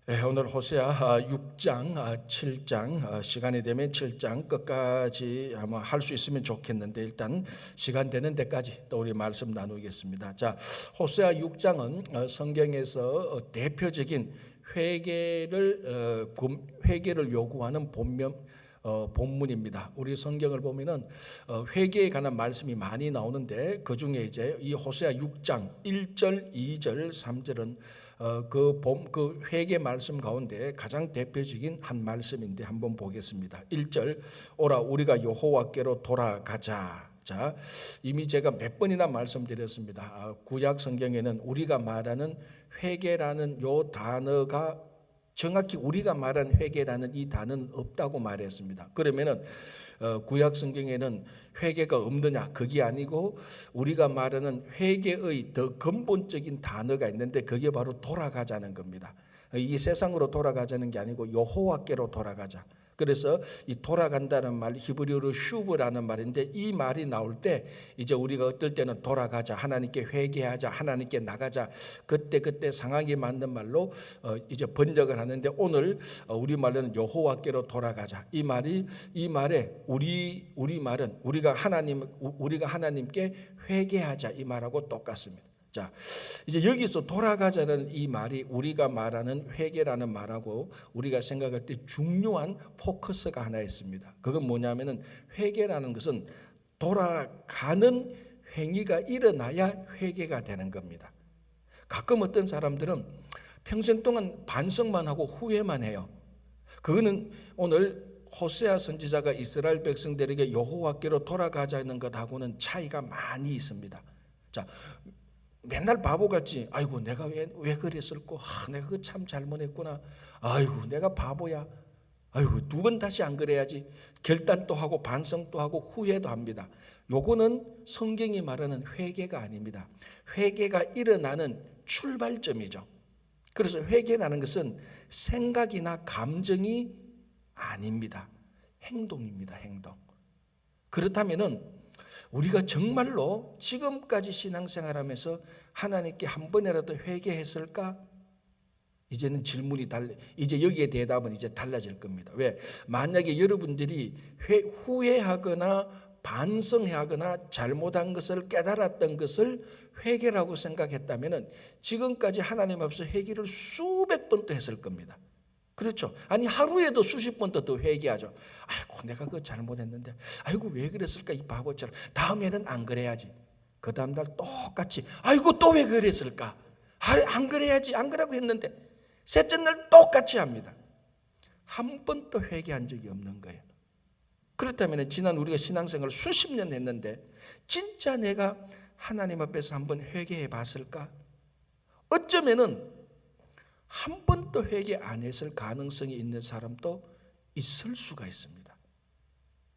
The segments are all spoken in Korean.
오늘 호세아 6장, 7장, 시간이 되면 7장 끝까지 아마 할 수 있으면 좋겠는데 일단 시간 되는 데까지 또 우리 말씀 나누겠습니다. 자, 호세아 6장은 성경에서 대표적인 회개를 요구하는 본문입니다. 우리 성경을 보면은 회개에 관한 말씀이 많이 나오는데 그 중에 이제 이 호세아 6장 1절, 2절, 3절은 그 회개 말씀 가운데 가장 대표적인 한 말씀인데 한번 보겠습니다. 1절, 오라 우리가 여호와께로 돌아가자. 자, 이미 제가 몇 번이나 말씀드렸습니다. 구약 성경에는 우리가 말하는 회개라는 요 단어가 정확히 우리가 말한 회개라는 이 단어는 없다고 말했습니다. 그러면은 구약 성경에는 회개가 없느냐? 그게 아니고 우리가 말하는 회개의 더 근본적인 단어가 있는데 그게 바로 돌아가자는 겁니다. 이 세상으로 돌아가자는 게 아니고 여호와께로 돌아가자. 그래서 이 돌아간다는 말 히브리어로 슈브라는 말인데 이 말이 나올 때 이제 우리가 어떨 때는 돌아가자, 하나님께 회개하자, 하나님께 나가자, 그때 상황에 맞는 말로 이제 번역을 하는데 오늘 우리 말로는 여호와께로 돌아가자. 이 말에 우리 말은 우리가 하나님께 회개하자 이 말하고 똑같습니다. 자, 이제 여기서 돌아가자는 이 말이 우리가 말하는 회개라는 말하고 우리가 생각할 때 중요한 포커스가 하나 있습니다. 그건 뭐냐면은 회개라는 것은 돌아가는 행위가 일어나야 회개가 되는 겁니다. 가끔 어떤 사람들은 평생 동안 반성만 하고 후회만 해요. 그거는 오늘 호세아 선지자가 이스라엘 백성들에게 여호와께로 돌아가자는 것하고는 차이가 많이 있습니다. 자, 맨날 바보같이 아이고 내가 왜 그랬을까? 내가 그 참 잘못했구나. 아이고 내가 바보야. 아이고 두 번 다시 안 그래야지. 결단도 하고 반성도 하고 후회도 합니다. 요거는 성경이 말하는 회개가 아닙니다. 회개가 일어나는 출발점이죠. 그래서 회개라는 것은 생각이나 감정이 아닙니다. 행동입니다. 행동. 그렇다면은 우리가 정말로 지금까지 신앙생활하면서 하나님께 한 번이라도 회개했을까? 이제는 질문이 이제 여기에 대답은 이제 달라질 겁니다. 왜? 만약에 여러분들이 후회하거나 반성하거나 잘못한 것을 깨달았던 것을 회개라고 생각했다면 지금까지 하나님 앞에서 회개를 수백 번도 했을 겁니다. 그렇죠. 아니 하루에도 수십 번 더 회개하죠. 아이고 내가 그거 잘못했는데 아이고 왜 그랬을까 이 바보처럼 다음에는 안 그래야지. 그 다음 날 똑같이 아이고 또 왜 그랬을까 안 그래야지 안 그러고 했는데 셋째 날 똑같이 합니다. 한 번도 회개한 적이 없는 거예요. 그렇다면 지난 우리가 신앙생활을 수십 년 했는데 진짜 내가 하나님 앞에서 한번 회개해 봤을까? 어쩌면은 한 번도 회개 안 했을 가능성이 있는 사람도 있을 수가 있습니다.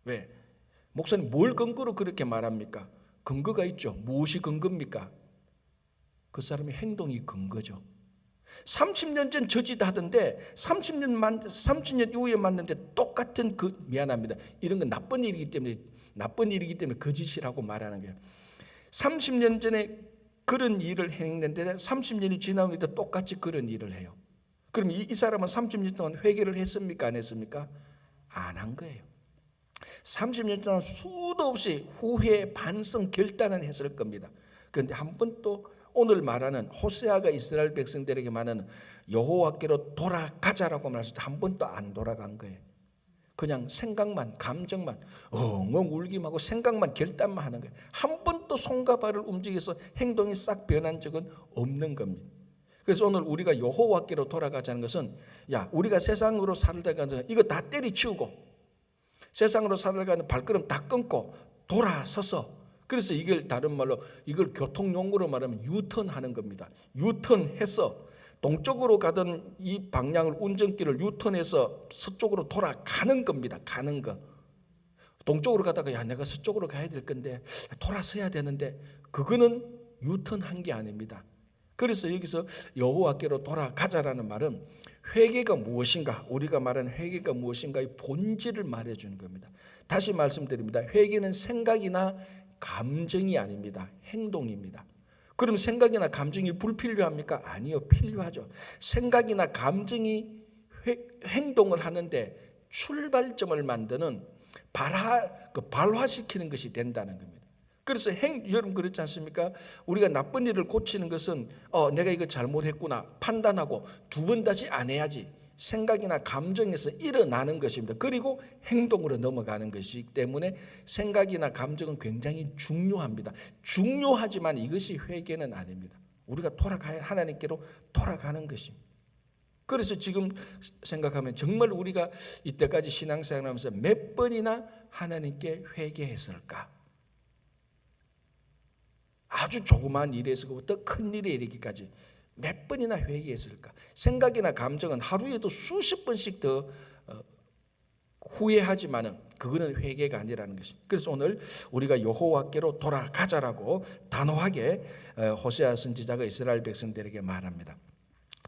왜? 목사님 뭘 근거로 그렇게 말합니까? 근거가 있죠. 무엇이 근거입니까? 그 사람의 행동이 근거죠. 30년 전 저지다 하던데 30년 이후에 만났는데 똑같은 미안합니다. 이런 건 나쁜 일이기 때문에 거짓이라고 말하는 거예요. 30년 전에 그런 일을 했는데 30년이 지나니까 똑같이 그런 일을 해요. 그럼 이 사람은 30년 동안 회개를 했습니까? 안 했습니까? 안 한 거예요. 30년 동안 수도 없이 후회, 반성, 결단은 했을 겁니다. 그런데 한 번도 오늘 말하는 호세아가 이스라엘 백성들에게 말하는 여호와께로 돌아가자라고 말했을 때 한 번도 안 돌아간 거예요. 그냥 생각만, 감정만 엉엉 울기만 하고 생각만, 결단만 하는 거예요. 한 번도 손과 발을 움직여서 행동이 싹 변한 적은 없는 겁니다. 그래서 오늘 우리가 여호와께로 돌아가자는 것은 우리가 세상으로 살다가 이거 다 때리치우고 세상으로 살아가는 발걸음 다 끊고 돌아서서 그래서 이걸 다른 말로 이걸 교통용어로 말하면 유턴하는 겁니다. 유턴해서 동쪽으로 가던 이 방향을 운전길을 유턴해서 서쪽으로 돌아가는 겁니다. 가는 거. 동쪽으로 가다가 내가 서쪽으로 가야 될 건데 돌아서야 되는데 그거는 유턴한 게 아닙니다. 그래서 여기서 여호와께로 돌아가자라는 말은 회개가 무엇인가, 우리가 말하는 회개가 무엇인가의 본질을 말해주는 겁니다. 다시 말씀드립니다. 회개는 생각이나 감정이 아닙니다. 행동입니다. 그럼 생각이나 감정이 불필요합니까? 아니요, 필요하죠. 생각이나 감정이 행동을 하는데 출발점을 만드는 발화시키는 것이 된다는 겁니다. 그래서 여러분 그렇지 않습니까? 우리가 나쁜 일을 고치는 것은 내가 이거 잘못했구나 판단하고 두 번 다시 안 해야지 생각이나 감정에서 일어나는 것입니다. 그리고 행동으로 넘어가는 것이기 때문에 생각이나 감정은 굉장히 중요합니다. 중요하지만 이것이 회개는 아닙니다. 우리가 하나님께로 돌아가는 것입니다. 그래서 지금 생각하면 정말 우리가 이때까지 신앙생활하면서 몇 번이나 하나님께 회개했을까? 아주 조그마한 일에서부터 큰 일에 이르기까지 몇 번이나 회개했을까? 생각이나 감정은 하루에도 수십 번씩 더 후회하지만은 그거는 회개가 아니라는 것입니다. 그래서 오늘 우리가 여호와께로 돌아가자라고 단호하게 호세아 선지자가 이스라엘 백성들에게 말합니다.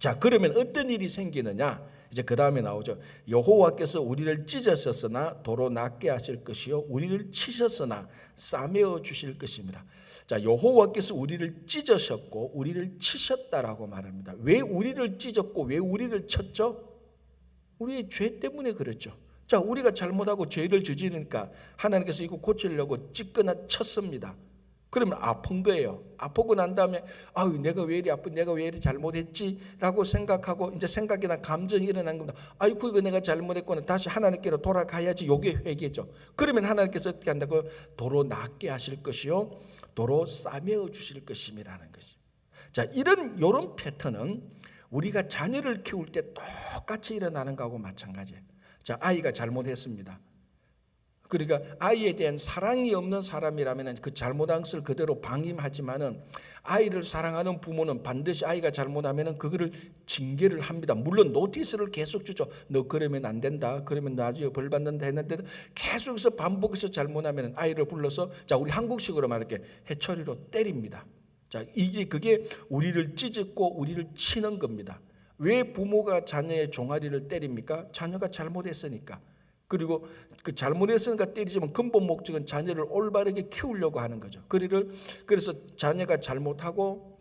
자, 그러면 어떤 일이 생기느냐? 이제 그 다음에 나오죠. 여호와께서 우리를 찢으셨으나 도로 낫게 하실 것이요 우리를 치셨으나 싸매어 주실 것입니다. 자, 여호와께서 우리를 찢으셨고 우리를 치셨다라고 말합니다. 왜 우리를 찢었고 왜 우리를 쳤죠? 우리의 죄 때문에 그렇죠. 자, 우리가 잘못하고 죄를 저지르니까 하나님께서 이거 고치려고 찢거나 쳤습니다. 그러면 아픈 거예요. 아프고 난 다음에 내가 왜 이리 아픈, 내가 왜 이리 잘못했지라고 생각하고 이제 생각이나 감정이 일어난 겁니다. 이거 내가 잘못했구나. 다시 하나님께로 돌아가야지. 이게 회개죠. 그러면 하나님께서 어떻게 한다고? 도로 낫게 하실 것이요 도로 싸매어 주실 것임이라는 것이. 자, 이런 패턴은 우리가 자녀를 키울 때 똑같이 일어나는 거하고 마찬가지예요. 자, 아이가 잘못했습니다. 그러니까 아이에 대한 사랑이 없는 사람이라면 그 잘못한 것을 그대로 방임하지만은 아이를 사랑하는 부모는 반드시 아이가 잘못하면은 그거를 징계를 합니다. 물론 노티스를 계속 주죠. 너 그러면 안 된다. 그러면 나중에 벌 받는다 했는데 계속해서 반복해서 잘못하면 아이를 불러서 자, 우리 한국식으로 말할게 해초리로 때립니다. 자, 이제 그게 우리를 찢고 우리를 치는 겁니다. 왜 부모가 자녀의 종아리를 때립니까? 자녀가 잘못했으니까. 그리고 그 잘못했으니까 때리지만 근본 목적은 자녀를 올바르게 키우려고 하는 거죠. 그래서 자녀가 잘못하고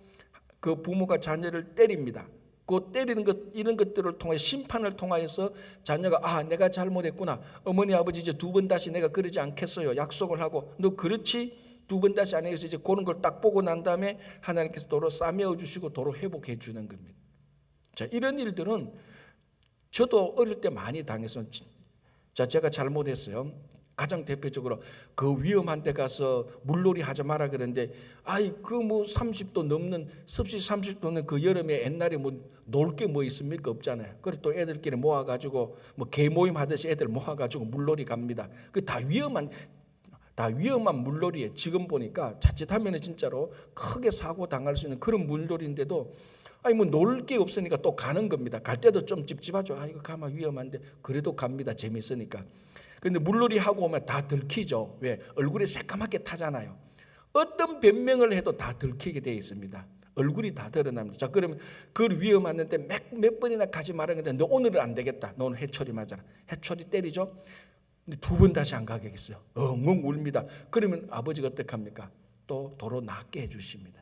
그 부모가 자녀를 때립니다. 그 때리는 것 이런 것들을 통해 심판을 통하여서 자녀가 내가 잘못했구나. 어머니 아버지 이제 두 번 다시 내가 그러지 않겠어요. 약속을 하고 너 그렇지 두 번 다시 안 해서 이제 그런 걸 딱 보고 난 다음에 하나님께서 도로 싸매어 주시고 도로 회복해 주는 겁니다. 자, 이런 일들은 저도 어릴 때 많이 당했어요. 자, 제가 잘못했어요. 가장 대표적으로 그 위험한 데 가서 물놀이 하지 마라 그랬는데 30도 넘는 섭씨 30도 넘는 그 여름에 옛날에 놀 게 뭐 있습니까? 없잖아요. 그래서 또 애들끼리 모아가지고 개 모임 하듯이 애들 모아가지고 물놀이 갑니다. 그 다 위험한 물놀이에 지금 보니까 자칫하면 진짜로 크게 사고 당할 수 있는 그런 물놀이인데도 놀 게 없으니까 또 가는 겁니다. 갈 때도 좀 찝찝하죠. 이거 가면 위험한데 그래도 갑니다. 재밌으니까. 근데 물놀이 하고 오면 다 들키죠. 왜? 얼굴이 새까맣게 타잖아요. 어떤 변명을 해도 다 들키게 되어 있습니다. 얼굴이 다 드러납니다. 자, 그러면 그 위험한데 몇 번이나 가지 말았는데 너 오늘은 안 되겠다. 너 오늘 해초리 맞아라. 해초리 때리죠. 근데 두 번 다시 안 가겠어요. 엉엉 울니다. 그러면 아버지가 어떻게 합니까? 또 도로 낫게 해주십니다.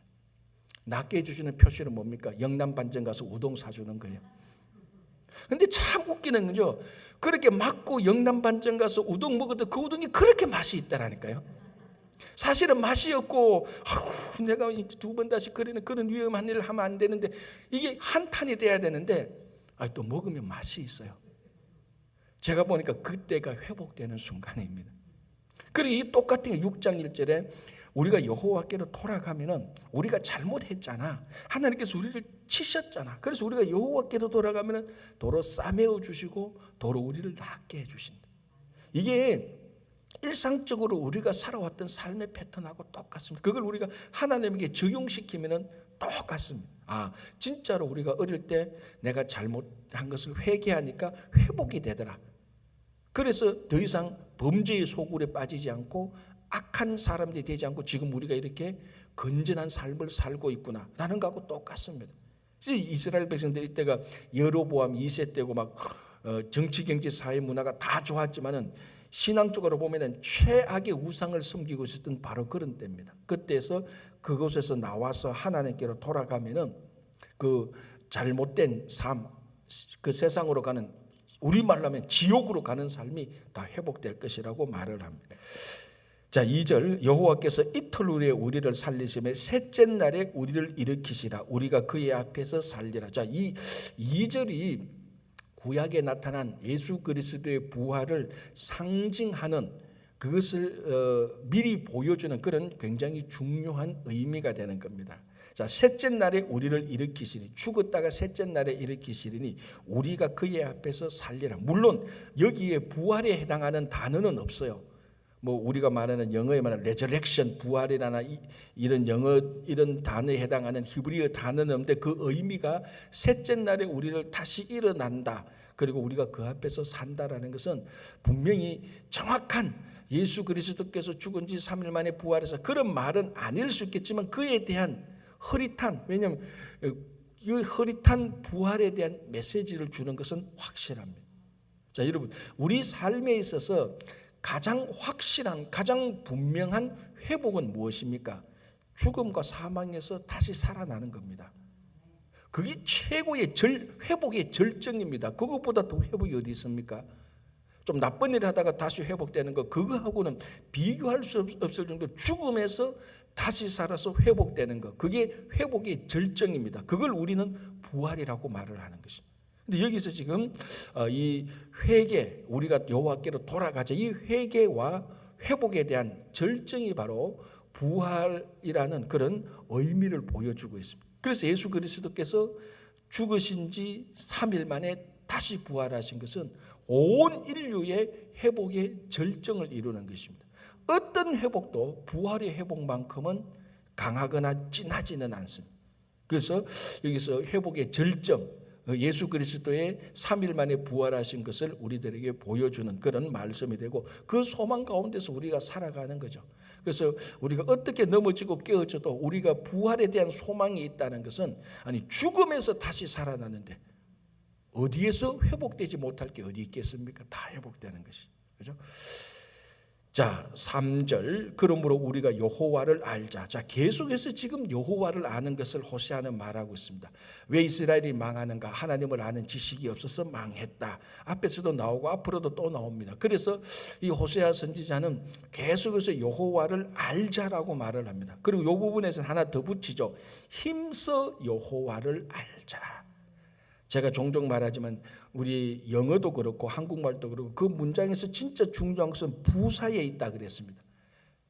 낫게 해주시는 표시는 뭡니까? 영남 반점 가서 우동 사주는 거예요. 근데 참 웃기는 거죠. 그렇게 맞고 영남 반점 가서 우동 먹어도 그 우동이 그렇게 맛이 있다라니까요. 사실은 맛이 없고 내가 두 번 다시 그런 위험한 일을 하면 안 되는데 이게 한탄이 돼야 되는데 또 먹으면 맛이 있어요. 제가 보니까 그때가 회복되는 순간입니다. 그리고 이 똑같은 6장 1절에 우리가 여호와께로 돌아가면은 우리가 잘못했잖아. 하나님께서 우리를 치셨잖아. 그래서 우리가 여호와께로 돌아가면은 도로 싸매어 주시고 도로 우리를 낫게 해 주신다. 이게 일상적으로 우리가 살아왔던 삶의 패턴하고 똑같습니다. 그걸 우리가 하나님에게 적용시키면은 똑같습니다. 진짜로 우리가 어릴 때 내가 잘못한 것을 회개하니까 회복이 되더라. 그래서 더 이상 범죄의 소굴에 빠지지 않고 악한 사람들이 되지 않고 지금 우리가 이렇게 건전한 삶을 살고 있구나라는 거하고 똑같습니다. 이스라엘 백성들 이때가 여로보암 2세 때고 막 정치, 경제, 사회, 문화가 다 좋았지만은 신앙적으로 보면은 최악의 우상을 섬기고 있었던 바로 그런 때입니다. 그때에서 그곳에서 나와서 하나님께로 돌아가면은 그 잘못된 삶, 그 세상으로 가는, 우리말로 하면 지옥으로 가는 삶이 다 회복될 것이라고 말을 합니다. 자, 2절, 여호와께서 이틀 후에 우리를 살리시며 셋째 날에 우리를 일으키시라. 우리가 그의 앞에서 살리라. 자, 이 2절이 구약에 나타난 예수 그리스도의 부활을 상징하는, 그것을 미리 보여주는 그런 굉장히 중요한 의미가 되는 겁니다. 자, 셋째 날에 우리를 일으키시니, 죽었다가 셋째 날에 일으키시리니 우리가 그의 앞에서 살리라. 물론 여기에 부활에 해당하는 단어는 없어요. 뭐 우리가 말하는 영어에 말하는 resurrection, 부활이라나 이런 영어 이런 단어에 해당하는 히브리어 단어는 없는데, 그 의미가 셋째 날에 우리를 다시 일어난다, 그리고 우리가 그 앞에서 산다라는 것은 분명히 정확한, 예수 그리스도께서 죽은 지 3일 만에 부활해서 그런 말은 아닐 수 있겠지만 그에 대한 흐릿한, 왜냐하면 이 흐릿한 부활에 대한 메시지를 주는 것은 확실합니다. 자, 여러분, 우리 삶에 있어서 가장 확실한, 가장 분명한 회복은 무엇입니까? 죽음과 사망에서 다시 살아나는 겁니다. 그게 최고의 회복의 절정입니다. 그것보다 더 회복이 어디 있습니까? 좀 나쁜 일 하다가 다시 회복되는 거, 그거하고는 비교할 수 없을 정도로 죽음에서 다시 살아서 회복되는 거, 그게 회복의 절정입니다. 그걸 우리는 부활이라고 말을 하는 것입니다. 근데 여기서 지금 이 회개, 우리가 여호와께로 돌아가자, 이 회개와 회복에 대한 절정이 바로 부활이라는 그런 의미를 보여주고 있습니다. 그래서 예수 그리스도께서 죽으신 지 3일 만에 다시 부활하신 것은 온 인류의 회복의 절정을 이루는 것입니다. 어떤 회복도 부활의 회복만큼은 강하거나 진하지는 않습니다. 그래서 여기서 회복의 절정, 예수 그리스도의 3일 만에 부활하신 것을 우리들에게 보여주는 그런 말씀이 되고, 그 소망 가운데서 우리가 살아가는 거죠. 그래서 우리가 어떻게 넘어지고 깨어져도 우리가 부활에 대한 소망이 있다는 것은, 아니 죽음에서 다시 살아나는데 어디에서 회복되지 못할 게 어디 있겠습니까? 다 회복되는 것이, 그렇죠? 자, 3절, 그러므로 우리가 여호와를 알자. 자, 계속해서 지금 여호와를 아는 것을 호세아는 말하고 있습니다. 왜 이스라엘이 망하는가? 하나님을 아는 지식이 없어서 망했다. 앞에서도 나오고 앞으로도 또 나옵니다. 그래서 이 호세아 선지자는 계속해서 여호와를 알자라고 말을 합니다. 그리고 이 부분에서 하나 더 붙이죠. 힘써 여호와를 알자. 제가 종종 말하지만 우리 영어도 그렇고 한국말도 그렇고 그 문장에서 진짜 중요한 것은 부사에 있다 그랬습니다.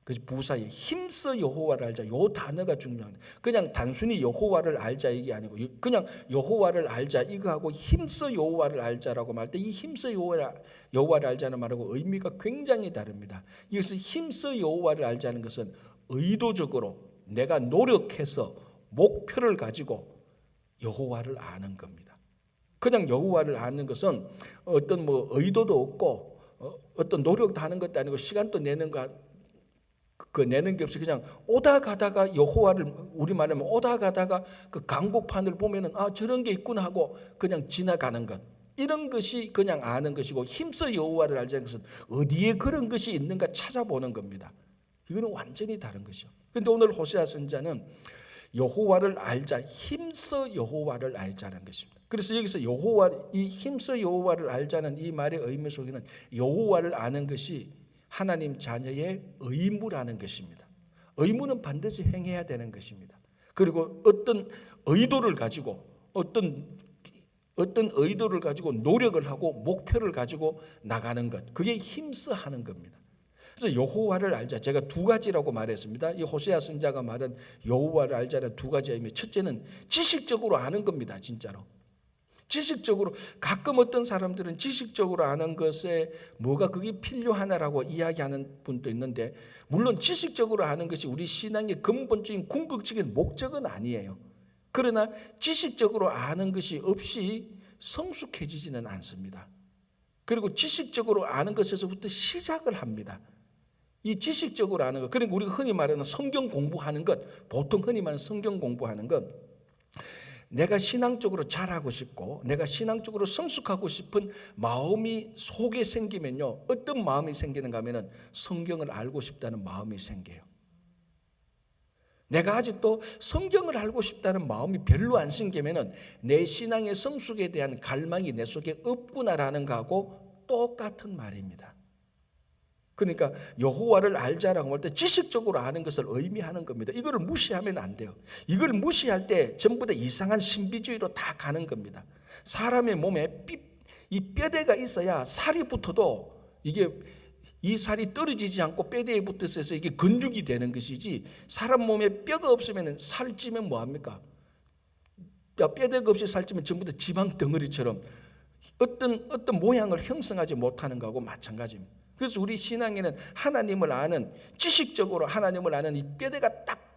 그래서 부사에 힘써 여호와를 알자, 요 단어가 중요합니다. 그냥 단순히 여호와를 알자 이게 아니고, 그냥 여호와를 알자 이거하고 힘써 여호와를 알자라고 말할 때, 이 힘써 여호와를 알자는 말하고 의미가 굉장히 다릅니다. 이것을 힘써 여호와를 알자는 것은 의도적으로 내가 노력해서 목표를 가지고 여호와를 아는 겁니다. 그냥 여호와를 아는 것은 어떤 뭐 의도도 없고 어떤 노력도 하는 것도 아니고 시간도 내는 게 없이 그냥 오다 가다가 여호와를, 우리 말하면 오다 가다가 그 강복판을 보면은 아 저런 게 있구나 하고 그냥 지나가는 것, 이런 것이 그냥 아는 것이고, 힘써 여호와를 알자는 것은 어디에 그런 것이 있는가 찾아보는 겁니다. 이거는 완전히 다른 것이죠. 그런데 오늘 호세아 선지자는 여호와를 알자, 힘써 여호와를 알자는 것입니다. 그래서 여기서 이 힘써 여호와를 알자는 이 말의 의미 속에는 여호와를 아는 것이 하나님 자녀의 의무라는 것입니다. 의무는 반드시 행해야 되는 것입니다. 그리고 어떤 의도를 가지고 노력을 하고 목표를 가지고 나가는 것, 그게 힘써 하는 겁니다. 그래서 여호와를 알자, 제가 두 가지라고 말했습니다. 이 호세아 선지자가 말한 여호와를 알자는 두 가지 의미, 첫째는 지식적으로 아는 겁니다. 진짜로 지식적으로, 가끔 어떤 사람들은 지식적으로 아는 것에 뭐가 그게 필요하나라고 이야기하는 분도 있는데, 물론 지식적으로 아는 것이 우리 신앙의 근본적인 궁극적인 목적은 아니에요. 그러나 지식적으로 아는 것이 없이 성숙해지지는 않습니다. 그리고 지식적으로 아는 것에서부터 시작을 합니다. 이 지식적으로 아는 것, 그러니까 우리가 흔히 말하는 성경 공부하는 것, 보통 흔히 말하는 성경 공부하는 것, 내가 신앙적으로 잘하고 싶고 내가 신앙적으로 성숙하고 싶은 마음이 속에 생기면요, 어떤 마음이 생기는가 하면은 성경을 알고 싶다는 마음이 생겨요. 내가 아직도 성경을 알고 싶다는 마음이 별로 안 생기면은 내 신앙의 성숙에 대한 갈망이 내 속에 없구나라는 거하고 똑같은 말입니다. 그러니까 여호와를 알자라고 할 때 지식적으로 아는 것을 의미하는 겁니다. 이거를 무시하면 안 돼요. 이걸 무시할 때 전부 다 이상한 신비주의로 다 가는 겁니다. 사람의 몸에 이 뼈대가 있어야 살이 붙어도 이게 이 살이 떨어지지 않고 뼈대에 붙어서 이게 근육이 되는 것이지, 사람 몸에 뼈가 없으면 살찌면 뭐합니까? 뼈대가 없이 살찌면 전부 다 지방 덩어리처럼 어떤 모양을 형성하지 못하는 거하고 마찬가지입니다. 그래서 우리 신앙에는 하나님을 아는, 지식적으로 하나님을 아는 이 뼈대가 딱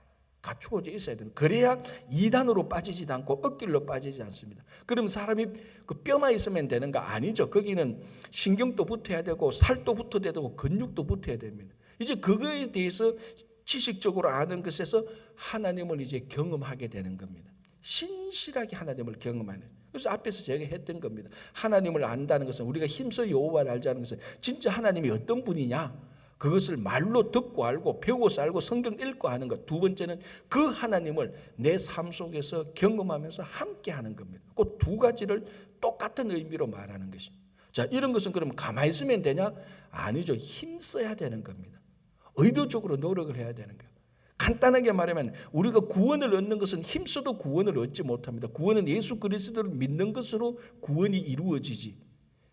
갖추어져 있어야 됩니다. 그래야 이단으로 빠지지도 않고 엇길로 빠지지 않습니다. 그럼 사람이 그 뼈만 있으면 되는가? 아니죠. 거기는 신경도 붙어야 되고 살도 붙어야 되고 근육도 붙어야 됩니다. 이제 그거에 대해서 지식적으로 아는 것에서 하나님을 이제 경험하게 되는 겁니다. 신실하게 하나님을 경험하는. 그래서 앞에서 제가 했던 겁니다. 하나님을 안다는 것은, 우리가 힘써 여호와를 알자는 것은 진짜 하나님이 어떤 분이냐, 그것을 말로 듣고 알고 배워서 알고 성경 읽고 하는 것. 두 번째는 그 하나님을 내 삶 속에서 경험하면서 함께 하는 겁니다. 그 두 가지를 똑같은 의미로 말하는 것입니다. 자, 이런 것은 그럼 가만히 있으면 되냐? 아니죠. 힘써야 되는 겁니다. 의도적으로 노력을 해야 되는 거예요. 간단하게 말하면 우리가 구원을 얻는 것은 힘써도 구원을 얻지 못합니다. 구원은 예수 그리스도를 믿는 것으로 구원이 이루어지지.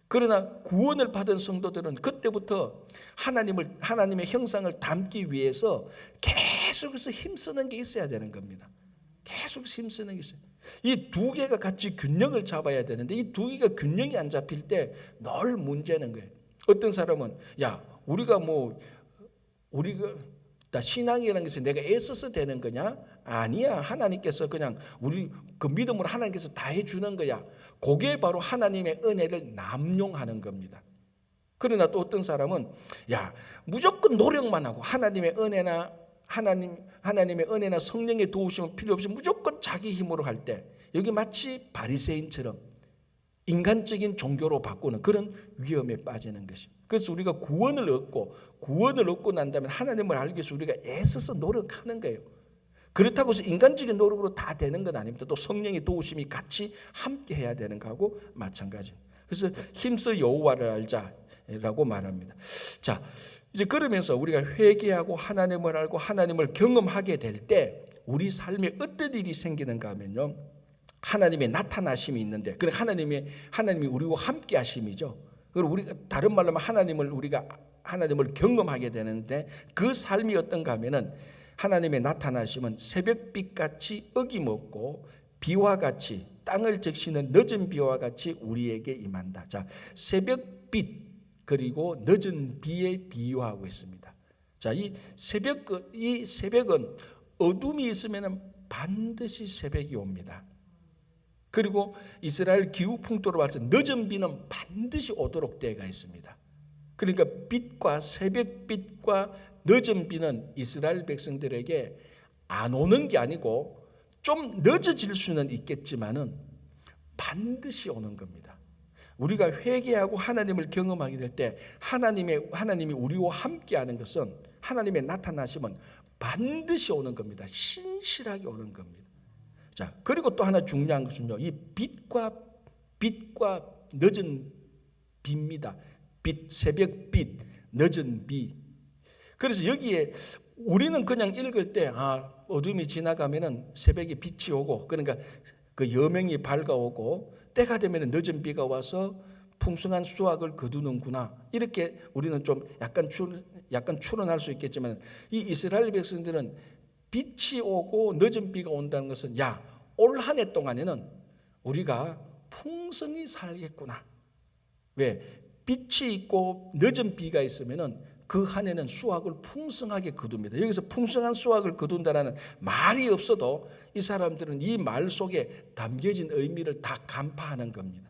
그러나 구원을 받은 성도들은 그때부터 하나님의 형상을 담기 위해서 계속해서 힘쓰는 게 있어야 되는 겁니다. 계속 힘쓰는 게 있어요. 이 두 개가 같이 균형을 잡아야 되는데, 이 두 개가 균형이 안 잡힐 때 늘 문제는 거예요. 어떤 사람은 우리가 신앙이라는 것은 내가 애써서 되는 거냐? 아니야. 하나님께서 그냥 우리 그 믿음으로 하나님께서 다 해주는 거야. 그게 바로 하나님의 은혜를 남용하는 겁니다. 그러나 또 어떤 사람은 무조건 노력만 하고 하나님의 은혜나 성령의 도우심은 필요 없이 무조건 자기 힘으로 할 때, 여기 마치 바리새인처럼 인간적인 종교로 바꾸는 그런 위험에 빠지는 것입니다. 그래서 우리가 구원을 얻고 난 다음에 하나님을 알기 위해서 우리가 애써서 노력하는 거예요. 그렇다고 해서 인간적인 노력으로 다 되는 건 아닙니다. 또 성령의 도우심이 같이 함께 해야 되는 거하고 마찬가지입니다. 그래서 힘써 여호와를 알자라고 말합니다. 자, 이제 그러면서 우리가 회개하고 하나님을 알고 하나님을 경험하게 될 때 우리 삶에 어떤 일이 생기는가 하면요, 하나님의 나타나심이 있는데, 그래 하나님이 우리와 함께 하심이죠. 그리고 우리가 다른 말로 하면 우리가 하나님을 경험하게 되는데, 그 삶이 어떤가 하면은 하나님의 나타나심은 새벽빛같이 어김없고 비와 같이 땅을 적시는 늦은 비와 같이 우리에게 임한다. 자, 새벽빛 그리고 늦은 비에 비유하고 있습니다. 자, 이 새벽은 어둠이 있으면 반드시 새벽이 옵니다. 그리고 이스라엘 기후 풍토로 봐서 늦은 비는 반드시 오도록 때가 있습니다. 그러니까 빛과 새벽빛과 늦은 비는 이스라엘 백성들에게 안 오는 게 아니고 좀 늦어질 수는 있겠지만은 반드시 오는 겁니다. 우리가 회개하고 하나님을 경험하게 될 때 하나님이 우리와 함께하는 것은, 하나님의 나타나심은 반드시 오는 겁니다. 신실하게 오는 겁니다. 자, 그리고 또 하나 중요한 것은요, 이 빛과 늦은 비입니다. 새벽빛, 늦은 비. 그래서 여기에 우리는 그냥 읽을 때 어둠이 지나가면은 새벽에 빛이 오고, 그러니까 그 여명이 밝아오고 때가 되면은 늦은 비가 와서 풍성한 수확을 거두는구나, 이렇게 우리는 좀 약간 추론할 수 있겠지만, 이 이스라엘 백성들은 빛이 오고 늦은 비가 온다는 것은 올 한 해 동안에는 우리가 풍성히 살겠구나. 왜? 빛이 있고 늦은 비가 있으면은 그 한 해는 수확을 풍성하게 거둡니다. 여기서 풍성한 수확을 거둔다라는 말이 없어도 이 사람들은 이 말 속에 담겨진 의미를 다 간파하는 겁니다.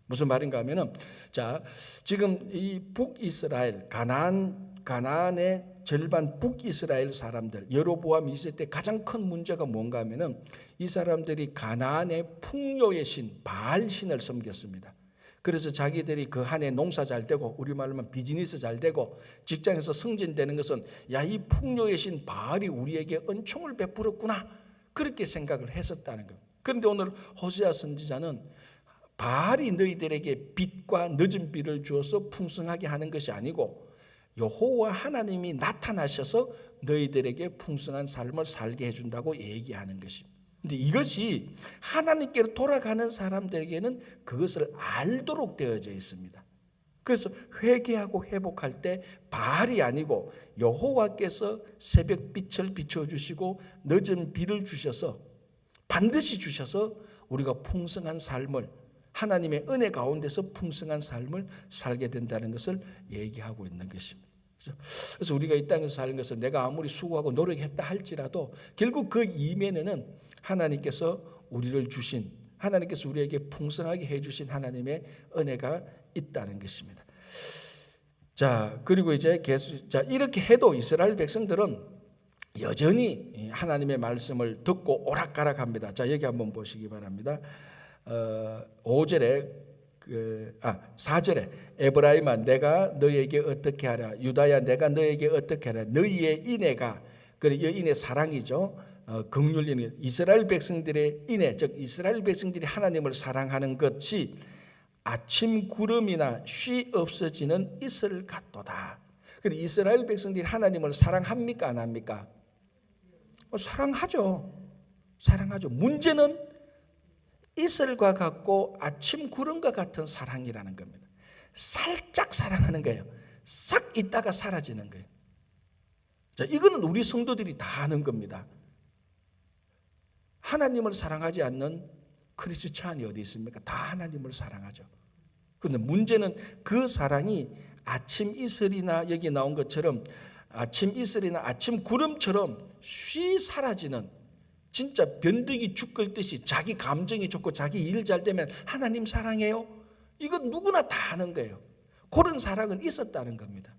무슨 말인가 하면은, 자, 지금 이 북이스라엘, 가나안의 절반 북이스라엘 사람들, 여로보암 2세 때 가장 큰 문제가 뭔가 하면은 이 사람들이 가나안의 풍요의 신 바알 신을 섬겼습니다. 그래서 자기들이 그 한 해 농사 잘 되고 우리말로 하면 비즈니스 잘 되고 직장에서 승진되는 것은 야, 이 풍요의 신 바알이 우리에게 은총을 베풀었구나 그렇게 생각을 했었다는 겁니다. 그런데 오늘 호세아 선지자는 바알이 너희들에게 빛과 늦은 비를 주어서 풍성하게 하는 것이 아니고 여호와 하나님이 나타나셔서 너희들에게 풍성한 삶을 살게 해준다고 얘기하는 것입니다. 근데 이것이 하나님께로 돌아가는 사람들에게는 그것을 알도록 되어져 있습니다. 그래서 회개하고 회복할 때 바알이 아니고 여호와께서 새벽빛을 비춰주시고 늦은 비를 주셔서 반드시 주셔서 우리가 풍성한 삶을 하나님의 은혜 가운데서 풍성한 삶을 살게 된다는 것을 얘기하고 있는 것입니다. 그래서 우리가 이 땅에서 사는 것은 내가 아무리 수고하고 노력했다 할지라도 결국 그 이면에는 하나님께서 우리를 주신 하나님께서 우리에게 풍성하게 해주신 하나님의 은혜가 있다는 것입니다. 자, 그리고 이제 계속 이렇게 해도 이스라엘 백성들은 여전히 하나님의 말씀을 듣고 오락가락합니다. 자, 여기 한번 보시기 바랍니다. 4절에 에브라임아 내가 너에게 어떻게 하라, 유다야 내가 너에게 어떻게 하라, 너희의 인애가, 이 인애 사랑이죠. 긍휼 인애, 이스라엘 백성들의 인애, 즉 이스라엘 백성들이 하나님을 사랑하는 것이 아침 구름이나 쉬 없어지는 이슬 같도다. 그런데 이스라엘 백성들이 하나님을 사랑합니까 안 합니까? 사랑하죠. 문제는 이슬과 같고 아침 구름과 같은 사랑이라는 겁니다. 살짝 사랑하는 거예요. 싹 있다가 사라지는 거예요. 자, 이거는 우리 성도들이 다 아는 겁니다. 하나님을 사랑하지 않는 크리스찬이 어디 있습니까? 다 하나님을 사랑하죠. 그런데 문제는 그 사랑이 아침 이슬이나 여기 나온 것처럼 아침 이슬이나 아침 구름처럼 쉬 사라지는, 진짜 변덕이 죽 끓듯이 자기 감정이 좋고 자기 일 잘 되면 하나님 사랑해요? 이건 누구나 다 아는 거예요. 그런 사랑은 있었다는 겁니다.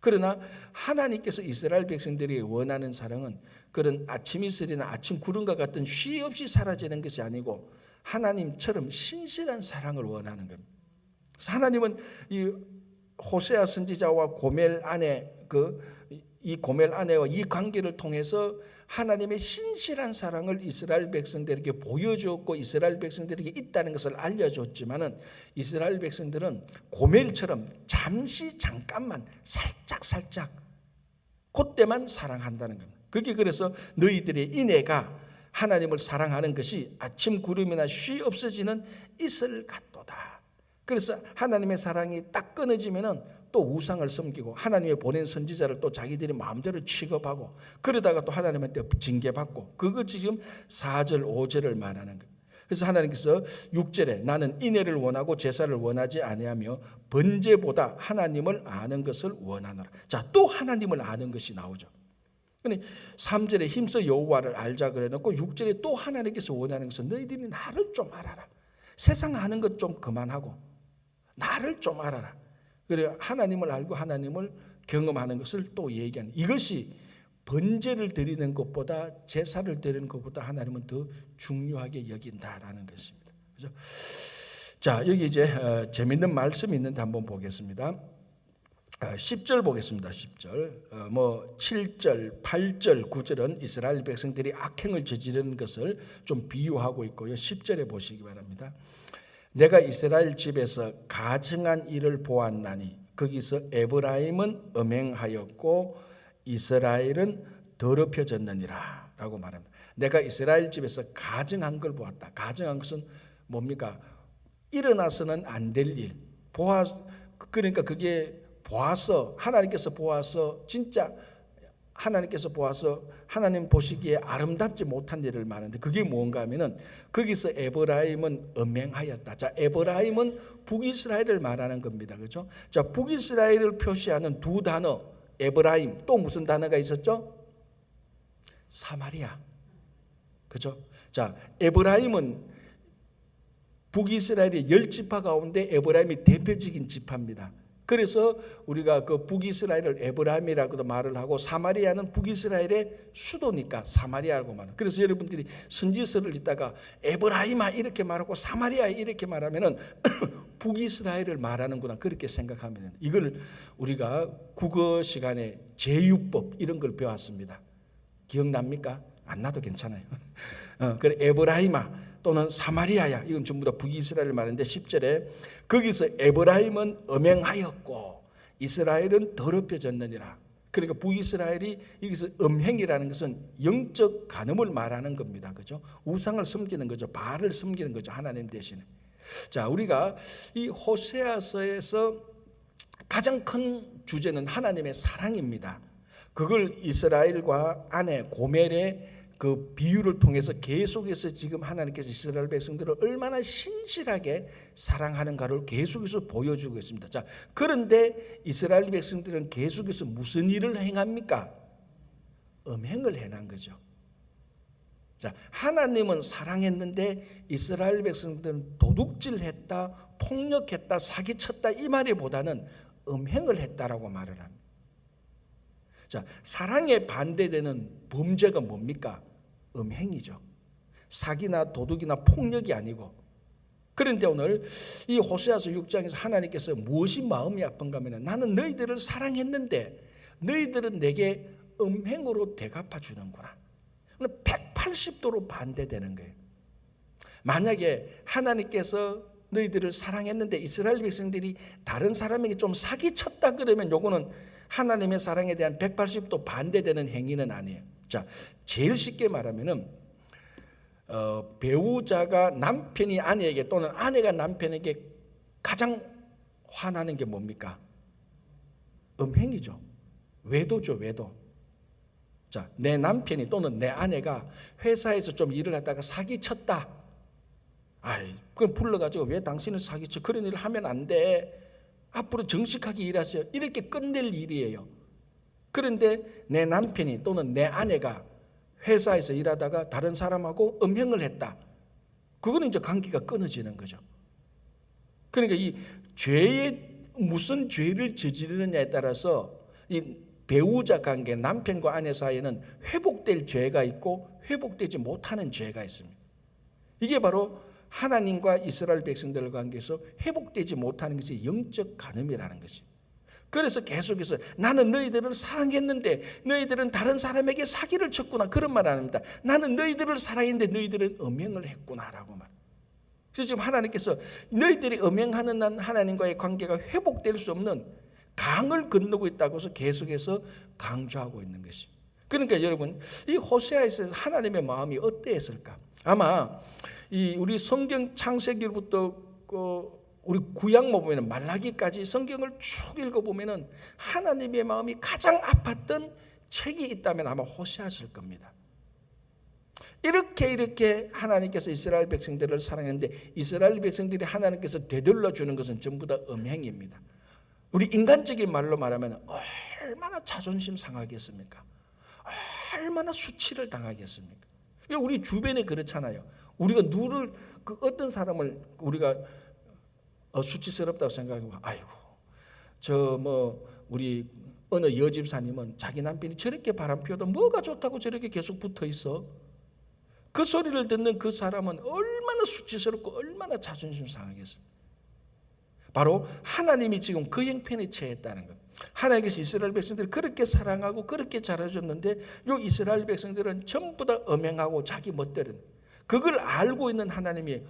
그러나 하나님께서 이스라엘 백성들이 원하는 사랑은 그런 아침 이슬이나 아침 구름과 같은 쉼 없이 사라지는 것이 아니고 하나님처럼 신실한 사랑을 원하는 겁니다. 그래서 하나님은 이 호세아 선지자와 고멜 아내, 이 고멜 아내와 이 관계를 통해서 하나님의 신실한 사랑을 이스라엘 백성들에게 보여주었고 이스라엘 백성들에게 있다는 것을 알려줬지만은 이스라엘 백성들은 고멜처럼 잠깐만 살짝 그때만 사랑한다는 겁니다. 그게 그래서 너희들의 인애가 하나님을 사랑하는 것이 아침 구름이나 쉬 없어지는 이슬 같도다. 그래서 하나님의 사랑이 딱 끊어지면은 또 우상을 섬기고 하나님의 보낸 선지자를 또 자기들이 마음대로 취급하고 그러다가 또 하나님한테 징계받고, 그거 지금 4절 5절을 말하는 거예요. 그래서 하나님께서 6절에 나는 인애를 원하고 제사를 원하지 아니하며 번제보다 하나님을 아는 것을 원하노라. 자, 또 하나님을 아는 것이 나오죠. 근데 3절에 힘써 여호와를 알자 그래놓고 6절에 또 하나님께서 원하는 것은 너희들이 나를 좀 알아라. 세상 아는 것 좀 그만하고 나를 좀 알아라. 그래 하나님을 알고 하나님을 경험하는 것을 또 얘기하는, 이것이 번제를 드리는 것보다 제사를 드리는 것보다 하나님은 더 중요하게 여긴다라는 것입니다. 그렇죠? 자, 여기 이제 재밌는 말씀이 있는데 한번 보겠습니다. 10절 보겠습니다. 10절. 7절, 8절, 9절은 이스라엘 백성들이 악행을 저지르는 것을 좀 비유하고 있고요. 10절에 보시기 바랍니다. 내가 이스라엘 집에서 가증한 일을 보았나니 거기서 에브라임은 음행하였고 이스라엘은 더럽혀졌느니라 라고 말합니다. 내가 이스라엘 집에서 가증한 걸 보았다. 가증한 것은 뭡니까? 일어나서는 안 될 일. 그러니까 그게 보아서, 하나님께서 보아서, 진짜 하나님께서 보아서 하나님 보시기에 아름답지 못한 일을 말하는데 그게 뭔가 하면은 거기서 에브라임은 음행하였다. 자, 에브라임은 북이스라엘을 말하는 겁니다. 그렇죠? 자, 북이스라엘을 표시하는 두 단어, 에브라임, 또 무슨 단어가 있었죠? 사마리아. 그렇죠? 자, 에브라임은 북이스라엘의 10지파 가운데 에브라임이 대표적인 지파입니다. 그래서 우리가 그 북이스라엘을 에브라임이라고도 말을 하고 사마리아는 북이스라엘의 수도니까 사마리아라고 말해요. 그래서 여러분들이 선지서를 읽다가 에브라임아 이렇게 말하고 사마리아 이렇게 말하면은 북이스라엘을 말하는구나 그렇게 생각하면 돼요. 이걸 우리가 국어 시간에 제유법 이런 걸 배웠습니다. 기억납니까? 안 나도 괜찮아요. 그래 에브라임아 또는 사마리아야 이건 전부 다 북이스라엘을 말하는데 10절에 거기서 에브라임은 음행하였고 이스라엘은 더럽혀졌느니라. 그러니까 북이스라엘이 여기서 음행이라는 것은 영적 간음을 말하는 겁니다. 그죠? 우상을 섬기는 거죠. 바알을 섬기는 거죠. 하나님 대신에. 자, 우리가 이 호세아서에서 가장 큰 주제는 하나님의 사랑입니다. 그걸 이스라엘과 아내 고멜의 그 비유를 통해서 계속해서 지금 하나님께서 이스라엘 백성들을 얼마나 신실하게 사랑하는가를 계속해서 보여주고 있습니다. 자, 그런데 이스라엘 백성들은 계속해서 무슨 일을 행합니까? 음행을 행한 거죠. 자, 하나님은 사랑했는데 이스라엘 백성들은 도둑질했다, 폭력했다, 사기쳤다 이 말보다는 음행을 했다라고 말을 합니다. 자, 사랑에 반대되는 범죄가 뭡니까? 음행이죠. 사기나 도둑이나 폭력이 아니고. 그런데 오늘 이 호세아서 6장에서 하나님께서 무엇이 마음이 아픈가 하면 나는 너희들을 사랑했는데 너희들은 내게 음행으로 대갚아 주는구나. 180도로 반대되는 거예요. 만약에 하나님께서 너희들을 사랑했는데 이스라엘 백성들이 다른 사람에게 좀 사기쳤다 그러면 요거는 하나님의 사랑에 대한 180도 반대되는 행위는 아니에요. 자, 제일 쉽게 말하면은 배우자가 남편이 아내에게 또는 아내가 남편에게 가장 화나는 게 뭡니까? 음행이죠. 외도죠, 외도. 자, 내 남편이 또는 내 아내가 회사에서 좀 일을 하다가 사기쳤다. 아이, 그럼 불러가지고 왜 당신을 사기쳐? 그런 일을 하면 안 돼. 앞으로 정직하게 일하세요. 이렇게 끝낼 일이에요. 그런데 내 남편이 또는 내 아내가 회사에서 일하다가 다른 사람하고 음행을 했다. 그거는 이제 관계가 끊어지는 거죠. 그러니까 이 죄의 무슨 죄를 저지르느냐에 따라서 이 배우자 관계, 남편과 아내 사이에는 회복될 죄가 있고 회복되지 못하는 죄가 있습니다. 이게 바로 하나님과 이스라엘 백성들 관계에서 회복되지 못하는 것이 영적 간음이라는 것이에요. 그래서 계속해서 나는 너희들을 사랑했는데 너희들은 다른 사람에게 사기를 쳤구나 그런 말 안 합니다. 나는 너희들을 사랑했는데 너희들은 음행을 했구나라고 말. 그래서 지금 하나님께서 너희들이 음행하는 한 하나님과의 관계가 회복될 수 없는 강을 건너고 있다고 해서 계속해서 강조하고 있는 것이에요. 그러니까 여러분 이 호세아에서 하나님의 마음이 어땠을까? 아마 이 우리 성경 창세기로부터 우리 구약만 보면 말라기까지 성경을 쭉 읽어보면 하나님의 마음이 가장 아팠던 책이 있다면 아마 호세아서일 겁니다. 이렇게 하나님께서 이스라엘 백성들을 사랑했는데 이스라엘 백성들이 하나님께서 되돌려 주는 것은 전부 다 음행입니다. 우리 인간적인 말로 말하면 얼마나 자존심 상하겠습니까? 얼마나 수치를 당하겠습니까? 우리 주변에 그렇잖아요. 우리가 누를 어떤 사람을 우리가 수치스럽다고 생각하고 아이고 저 우리 어느 여집사님은 자기 남편이 저렇게 바람 피워도 뭐가 좋다고 저렇게 계속 붙어 있어. 그 소리를 듣는 그 사람은 얼마나 수치스럽고 얼마나 자존심 상하겠습니까? 바로 하나님이 지금 그 형편에 처했다는 것. 하나님께서 이스라엘 백성들을 그렇게 사랑하고 그렇게 잘해줬는데 요 이스라엘 백성들은 전부 다 음행하고 자기 멋대로 그걸 알고 있는 하나님이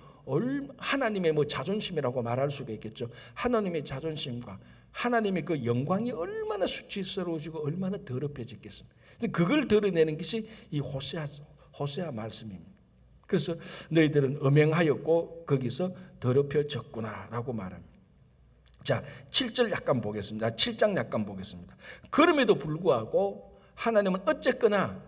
하나님의 자존심이라고 말할 수가 있겠죠. 하나님의 자존심과 하나님의 그 영광이 얼마나 수치스러워지고 얼마나 더럽혀지겠습니까? 그걸 드러내는 것이 이 호세아 말씀입니다. 그래서 너희들은 음행하였고 거기서 더럽혀졌구나라고 말합니다. 자, 7절 약간 보겠습니다. 7장 약간 보겠습니다. 그럼에도 불구하고 하나님은 어쨌거나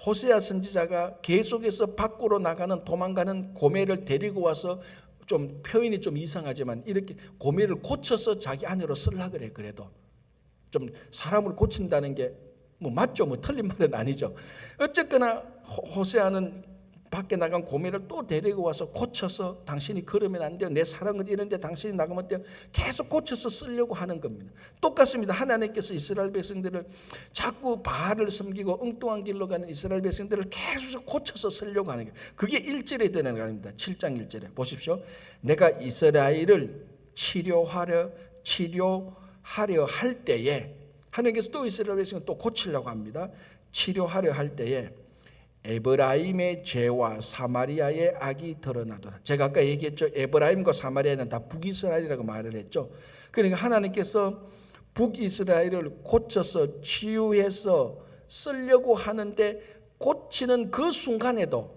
호세아 선지자가 계속해서 밖으로 나가는 도망가는 고멜을 데리고 와서 좀 표현이 좀 이상하지만 이렇게 고멜을 고쳐서 자기 아내로 쓰려고 그래. 그래도 좀 사람을 고친다는 게 맞죠? 틀린 말은 아니죠. 어쨌거나 호세아는 밖에 나간 고매를 또 데리고 와서 고쳐서 당신이 걸으면 안 돼요. 내 사랑은 이런데 당신이 나가면 돼요. 계속 고쳐서 쓰려고 하는 겁니다. 똑같습니다. 하나님께서 이스라엘 백성들을 자꾸 바알을 섬기고 엉뚱한 길로 가는 이스라엘 백성들을 계속 고쳐서 쓰려고 하는 거예요. 그게 1절에 되는 겁니다. 7장 1절에 보십시오. 내가 이스라엘을 치료하려 할 때에, 하나님께서 또 이스라엘 백성을 또 고치려고 합니다. 치료하려 할 때에 에브라임의 죄와 사마리아의 악이 드러나더라. 제가 아까 얘기했죠. 에브라임과 사마리아는 다 북이스라엘이라고 말을 했죠. 그러니까 하나님께서 북이스라엘을 고쳐서 치유해서 쓰려고 하는데, 고치는 그 순간에도,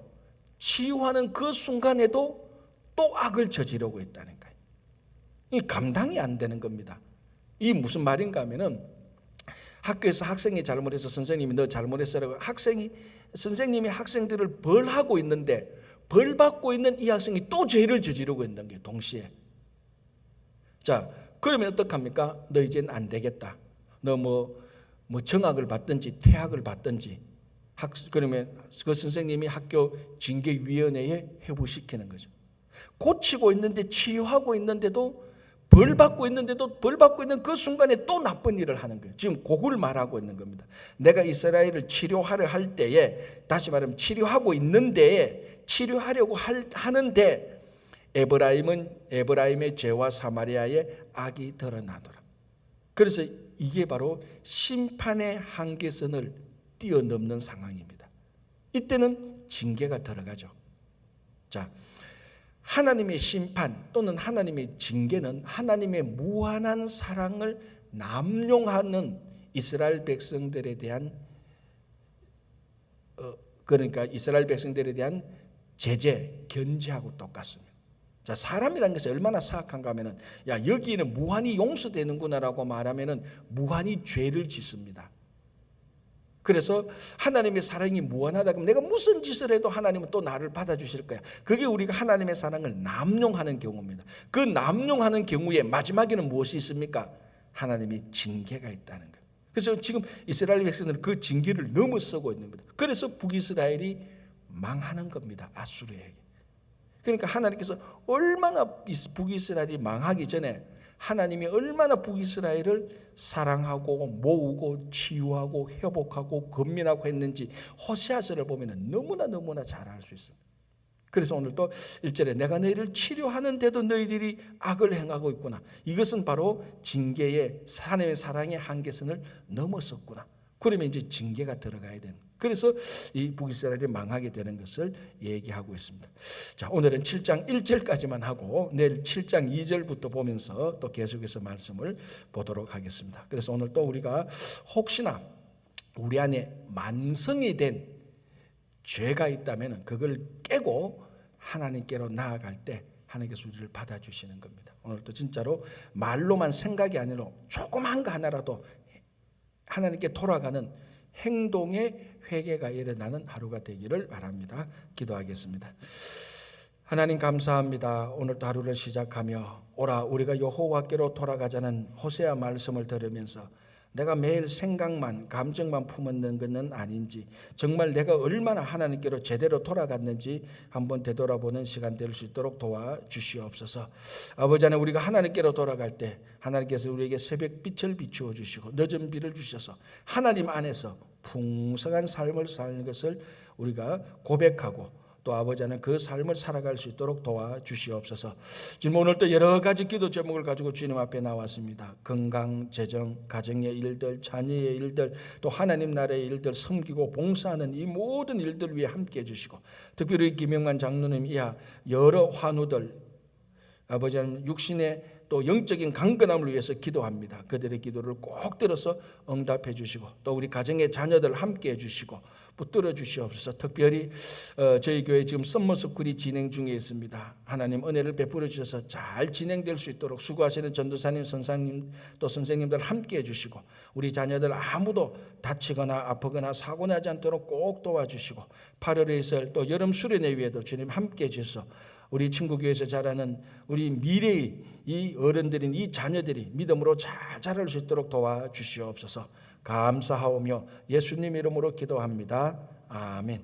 치유하는 그 순간에도 또 악을 저지르고 있다는 거예요. 이 감당이 안 되는 겁니다. 이 무슨 말인가 하면은, 학교에서 학생이 잘못해서 선생님이 너 잘못했어라고 선생님이 학생들을 벌하고 있는데, 벌 받고 있는 이 학생이 또 죄를 저지르고 있는 게 동시에. 자, 그러면 어떡합니까? 너 이제는 안 되겠다. 너 뭐 정학을 받든지 퇴학을 받든지, 그러면 그 선생님이 학교 징계위원회에 회부시키는 거죠. 고치고 있는데, 치유하고 있는데도, 벌 받고 있는데도, 벌 받고 있는 그 순간에 또 나쁜 일을 하는 거예요. 지금 그걸 말하고 있는 겁니다. 내가 이스라엘을 치료하려 할 때에, 다시 말하면 치료하고 있는데, 치료하려고 하는데 에브라임의 죄와 사마리아의 악이 드러나더라. 그래서 이게 바로 심판의 한계선을 뛰어넘는 상황입니다. 이때는 징계가 들어가죠. 자, 하나님의 심판 또는 하나님의 징계는 하나님의 무한한 사랑을 남용하는 이스라엘 백성들에 대한 그러니까 이스라엘 백성들에 대한 제재, 견제하고 똑같습니다. 자, 사람이라는 것이 얼마나 사악한가 하면은, 야, 여기는 무한히 용서되는구나라고 말하면은 무한히 죄를 짓습니다. 그래서 하나님의 사랑이 무한하다 그러면 내가 무슨 짓을 해도 하나님은 또 나를 받아주실 거야. 그게 우리가 하나님의 사랑을 남용하는 경우입니다. 그 남용하는 경우에 마지막에는 무엇이 있습니까? 하나님의 징계가 있다는 거예요. 그래서 지금 이스라엘 백성들은 그 징계를 넘어서고 있는 겁니다. 그래서 북이스라엘이 망하는 겁니다. 아수르에게. 그러니까 하나님께서 얼마나 북이스라엘이 망하기 전에 하나님이 얼마나 북이스라엘을 사랑하고 모으고 치유하고 회복하고 건면하고 했는지 호세아서를 보면 너무나 잘 알 수 있습니다. 그래서 오늘 또 1절에 내가 너희를 치료하는데도 너희들이 악을 행하고 있구나. 이것은 바로 징계의, 하나님의 사랑의 한계선을 넘었었구나. 그러면 이제 징계가 들어가야 되는. 그래서 이 북이스라엘이 망하게 되는 것을 얘기하고 있습니다. 자, 오늘은 7장 1절까지만 하고 내일 7장 2절부터 보면서 또 계속해서 말씀을 보도록 하겠습니다. 그래서 오늘 또 우리가 혹시나 우리 안에 만성이 된 죄가 있다면 그걸 깨고 하나님께로 나아갈 때 하나님께서 우리를 받아주시는 겁니다. 오늘도 진짜로 말로만 생각이 아니라 조그만 거 하나라도 하나님께 돌아가는 행동의 회개가 일어나는 하루가 되기를 바랍니다. 기도하겠습니다. 하나님 감사합니다. 오늘도 하루를 시작하며 오라 우리가 여호와께로 돌아가자는 호세아 말씀을 들으면서 내가 매일 생각만 감정만 품었는 것은 아닌지, 정말 내가 얼마나 하나님께로 제대로 돌아갔는지 한번 되돌아보는 시간 될 수 있도록 도와주시옵소서. 아버지 하나님, 우리가 하나님께로 돌아갈 때 하나님께서 우리에게 새벽빛을 비추어 주시고 늦은 비를 주셔서 하나님 안에서 풍성한 삶을 사는 것을 우리가 고백하고 또 아버지 하나님 그 삶을 살아갈 수 있도록 도와주시옵소서. 지금 오늘 또 여러 가지 기도 제목을 가지고 주님 앞에 나왔습니다. 건강, 재정, 가정의 일들, 자녀의 일들, 또 하나님 나라의 일들, 섬기고 봉사하는 이 모든 일들 위해 함께해 주시고, 특별히 김영만 장로님 이하 여러 환우들 아버지 하나님 육신의 또 영적인 강건함을 위해서 기도합니다. 그들의 기도를 꼭 들어서 응답해 주시고 또 우리 가정의 자녀들 함께해 주시고 붙들어 주시옵소서. 특별히 저희 교회 지금 썸머스쿨이 진행 중에 있습니다. 하나님 은혜를 베풀어 주셔서 잘 진행될 수 있도록 수고하시는 전도사님, 선생님 또 선생님들 함께해 주시고 우리 자녀들 아무도 다치거나 아프거나 사고 나지 않도록 꼭 도와주시고 8월에 있을 또 여름 수련회에도 주님 함께해 주셔서 우리 친구교회에서 자라는 우리 미래의 이 어른들인 이 자녀들이 믿음으로 잘 자랄 수 있도록 도와주시옵소서. 감사하오며 예수님 이름으로 기도합니다. 아멘.